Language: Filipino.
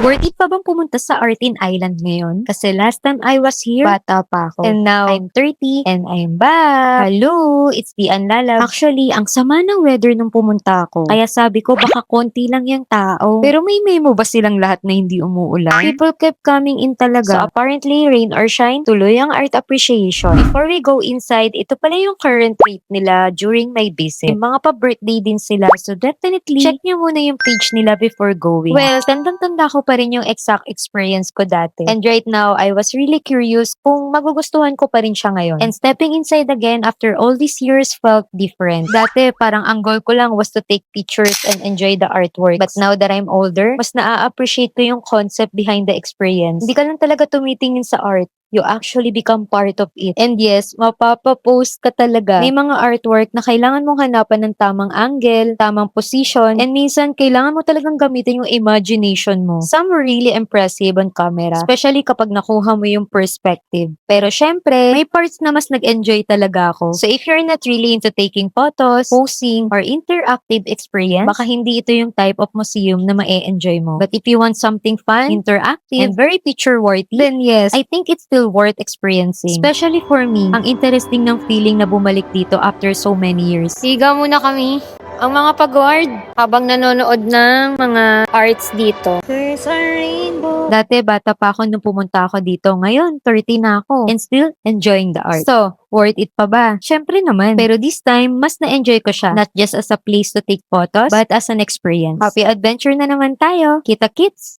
Worth it pa bang pumunta sa Artin Island ngayon? Kasi last time I was here, bata pa ako. And now, I'm 30 and I'm back. Hello, it's the Unlalab. Actually, ang sama ng weather nung pumunta ako. Kaya sabi ko, baka konti lang yung tao. Pero may memo ba silang lahat na hindi umuulan? People kept coming in talaga. So apparently, rain or shine, tuloy ang art appreciation. Before we go inside, ito pala yung current rate nila during my visit. Yung mga pa-birthday din sila. So definitely, check nyo muna yung page nila before going. Well, tandang-tanda ko pa rin yung exact experience ko dati. And right now, I was really curious kung magugustuhan ko pa rin siya ngayon. And stepping inside again after all these years felt different. Dati, parang ang goal ko lang was to take pictures and enjoy the artwork. But now that I'm older, mas naa-appreciate ko yung concept behind the experience. Hindi ka lang talaga tumitingin sa art. You actually become part of it. And yes, mapapapost ka talaga. May mga artwork na kailangan mong hanapan ng tamang angle, tamang position, and minsan kailangan mo talagang gamitin yung imagination mo. Some were really impressive on camera, especially kapag nakuha mo yung perspective. Pero syempre, may parts na mas nag-enjoy talaga ako. So if you're not really into taking photos, posing, or interactive experience, baka hindi ito yung type of museum na ma-enjoy mo. But if you want something fun, interactive, and very picture-worthy, then yes, I think it's still worth experiencing. Especially for me, ang interesting ng feeling na bumalik dito after so many years. Siga muna kami. Ang mga pag-guard habang nanonood ng mga arts dito. There's a rainbow. Dati, bata pa ako nung pumunta ako dito. Ngayon, 30 na ako. And still enjoying the art. So, worth it pa ba? Syempre naman. Pero this time, mas na-enjoy ko siya. Not just as a place to take photos, but as an experience. Happy adventure na naman tayo. Kita kits!